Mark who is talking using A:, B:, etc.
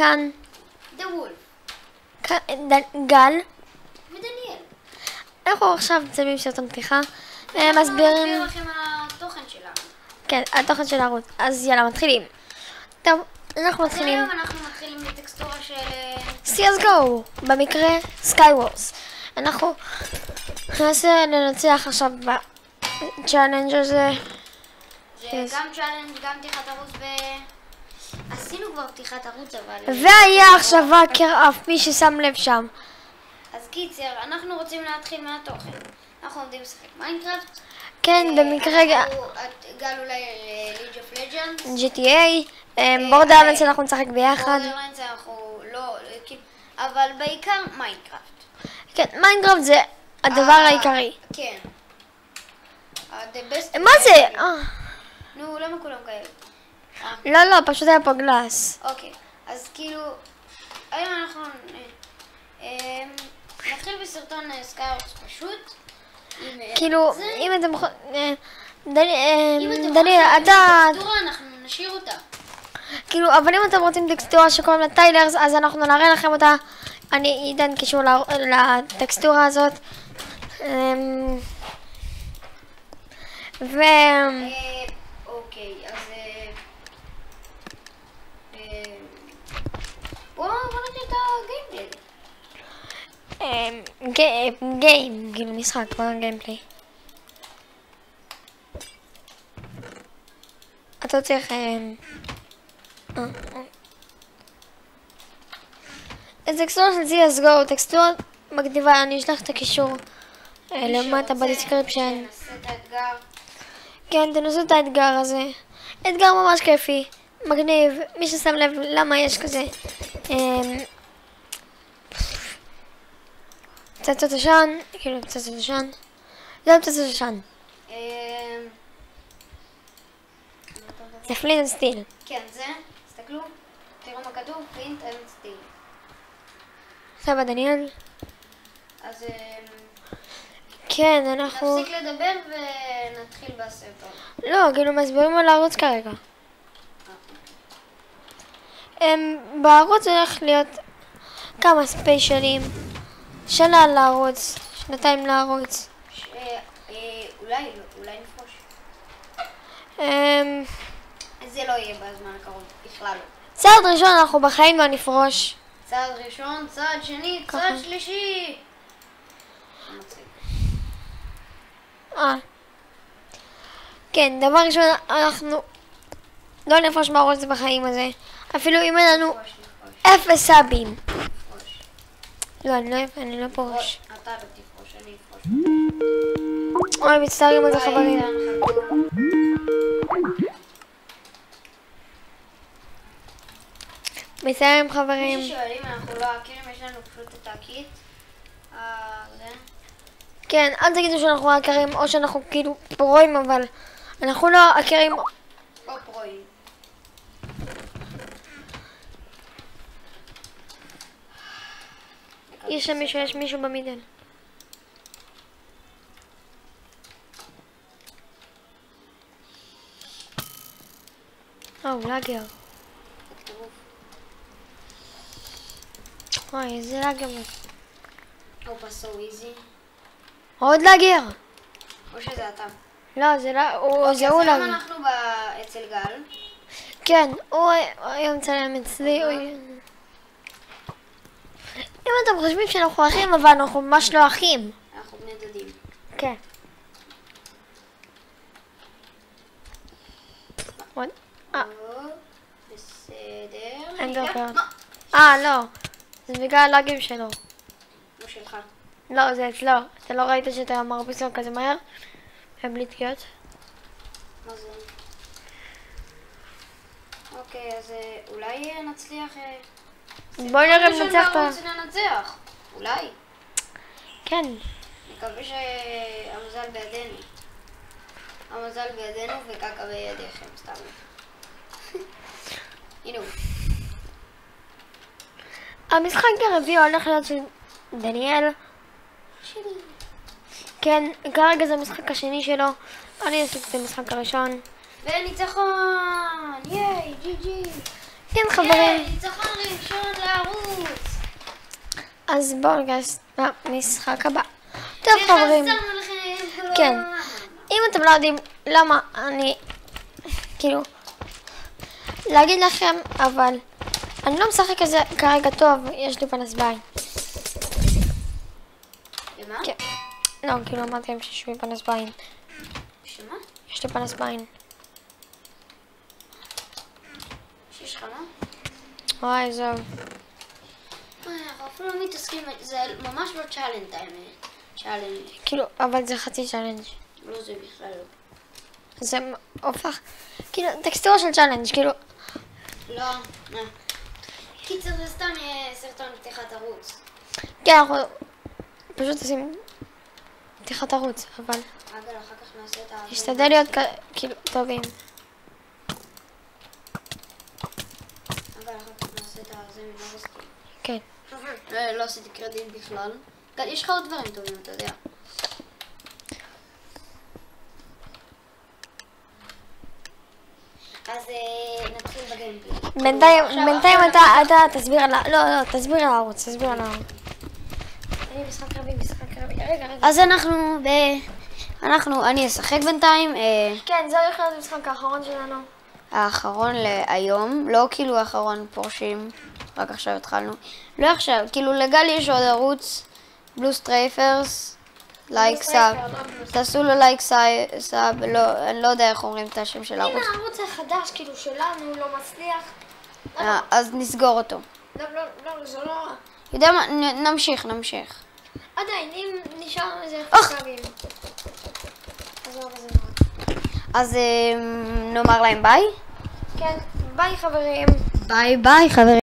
A: כאן
B: דה וולף.
A: גל.
B: ודניאל.
A: אנחנו עכשיו מצלמים סרטון פתיחה.
B: אנחנו
A: מסבירים...
B: נסביר לכם על התוכן שלנו.
A: כן, התוכן של הערוץ. אז יאללה, מתחילים. טוב, אנחנו מתחילים.
B: היום אנחנו מתחילים בטקסטורה של...
A: CSGO, במקרה Skywars. אנחנו ננסה לנצח עכשיו בצ'אלנג' הזה.
B: זה גם צ'אלנג', גם פתיחת ערוץ עשינו כבר פתיחת ערוץ אבל...
A: והיה עכשיו קר-אף, מי ששם לב שם.
B: אז קיצר, אנחנו רוצים להתחיל מהתוכן. אנחנו עומדים לשחק מיינקראפט.
A: כן, במקרה
B: גל אולי ליג אוף לג'אנס.
A: GTA, בורדרלנדס אנחנו נשחק ביחד.
B: בורדרלנדס אנחנו לא... אבל בעיקר מיינקראפט.
A: כן, מיינקראפט זה הדבר העיקרי.
B: כן. The best...
A: מה זה?
B: נו, למה כולם כאלה?
A: לא, פשוט היה פה גלאס.
B: אוקיי, אז כאילו, היום אנחנו נתחיל בסרטון סקייוורס פשוט.
A: כאילו, אם אתם
B: דניאל,
A: אתה...
B: טקסטורה, אנחנו נשאיר אותה.
A: כאילו, אבל אם אתם רוצים טקסטורה שקוראים לה טיילרס, אז אנחנו נראה לכם אותה. אני אתן קישור לטקסטורה הזאת.
B: אוקיי, אז... בואו נתחיל את הגיימפליי.
A: גיים, כאילו משחק, מה גיימפליי? אתה צריך... טקסטורה של CSGO, טקסטורה מגניבה, אני אשלח את הקישור למטה בדיסקריפשן.
B: נעשה את האתגר.
A: כן, תנסו את האתגר הזה. אתגר ממש כיפי, מגניב, מי ששם לב למה יש כזה. פצצות עשן, כאילו פצצות עשן. זה פצצות עשן. זה פלינט אנד סטיל.
B: כן, זה, תסתכלו, תראו מה כתוב, פלינט אנד סטיל.
A: סבא דניאל.
B: אז
A: כן, אנחנו...
B: נפסיק לדבר ונתחיל בסרטון.
A: לא, כאילו מסבירים על הערוץ כרגע. בערוץ הולך להיות כמה ספיישלים. שנה לערוץ, שנתיים לערוץ.
B: אולי נפרוש. זה לא יהיה בזמן הקרוב, בכלל לא.
A: צעד ראשון אנחנו בחיים לא נפרוש.
B: צעד ראשון, צעד שני, צעד שלישי.
A: כן, דבר ראשון אנחנו לא נפרוש מהערוץ בחיים הזה. אפילו אם אין לנו 0 סאבים. לא, אני לא פורש.
B: אתה לא תפרוש, אני אפרוש.
A: אוי, מצטערים על זה חברים. מצטערים חברים.
B: מי ששואלים, אנחנו לא הכירים, יש לנו פשוט את הקיט. זה.
A: כן, אל תגידו שאנחנו הכירים או שאנחנו כאילו פרועים, אבל אנחנו לא הכירים.
B: או פרועים.
A: יש מישהו במידל. לאגר. אוי, איזה לאגר.
B: אופה, so easy.
A: עוד לאגר.
B: או שזה אתה.
A: לא, זה הוא
B: אז
A: לאגר.
B: היום אנחנו אצל גל.
A: כן, הוא היום מצלם אצלי. אם אתם חושבים שאנחנו אחים, אבל אנחנו ממש לא אחים.
B: אנחנו בני דודים.
A: כן. עוד?
B: בסדר.
A: אין דבר. לא. זה בגלל הלאגים שלו.
B: לא שלך.
A: לא, זה אצלו. אתה לא ראית שאתה מרביץ לו כזה מהר? בלי תקיעות.
B: מה זה? אוקיי, אז אולי נצליח...
A: בואי נראה אם נצליח את ה...
B: לנצח. אולי.
A: כן.
B: מקווה שהמזל בידינו. המזל בידינו וקקה בידיכם, סתם. הנה הוא.
A: המשחק הרביעי הולך להיות של דניאל.
B: שלי.
A: כן, כרגע זה המשחק השני שלו. אני אעשה את המשחק הראשון.
B: וניצחון! ייי, ג'י ג'י.
A: כן, חברים.
B: ניצחון ראשון לערוץ.
A: אז בואו ניגש למשחק הבא. טוב, חברים.
B: וחזרנו לכם.
A: כן. אם אתם לא יודעים למה אני, כאילו, להגיד לכם, אבל אני לא משחק כזה כרגע טוב, יש לי פנס בעין.
B: למה?
A: כן. לא, כאילו אמרתי להם שיש לי פנס בעין.
B: שמה?
A: יש לי פנס בעין.
B: שיש לך מה?
A: וואי, זהו.
B: אנחנו אפילו לא מתעסקים, זה ממש לא צ'אלנג' האמת. צ'אלנג'.
A: כאילו, אבל זה חצי צ'אלנג'.
B: לא זה בכלל לא.
A: זה הופך, כאילו, טקסטורה של צ'אלנג', כאילו,
B: לא, קיצר זה סתם סרטון פתיחת ערוץ.
A: כן, אנחנו פשוט עושים פתיחת ערוץ, אבל
B: אגב, אחר כך נעשה את ה...
A: נשתדל להיות כאילו טובים.
B: אגב, אחר כך נעשה את זה מנורסקי.
A: כן.
B: לא עשיתי קרדיט בכלל. יש לך עוד דברים טובים, אתה יודע. אז נתחיל בגיימפלי.
A: בינתיים אתה תסביר על תסביר על הערוץ, תסביר על הערוץ. אני משחק קרבי, רגע.
B: אז אני אשחק בינתיים.
A: כן, זה הולך להיות המשחק האחרון שלנו.
B: האחרון להיום, לא כאילו האחרון פורשים, רק עכשיו התחלנו. לא עכשיו, כאילו לגלי יש עוד ערוץ, בלו סטרייפרס, לייק סאב. תעשו לו לייק סאב, אני לא יודע איך אומרים את השם של הערוץ.
A: אם הערוץ החדש כאילו שלנו לא מצליח,
B: אז נסגור אותו.
A: לא, זה לא...
B: יודע מה, נמשיך.
A: עדיין, אם נשאר איזה חשבים.
B: אז נאמר להם ביי.
A: כן, ביי חברים.
B: ביי חברים.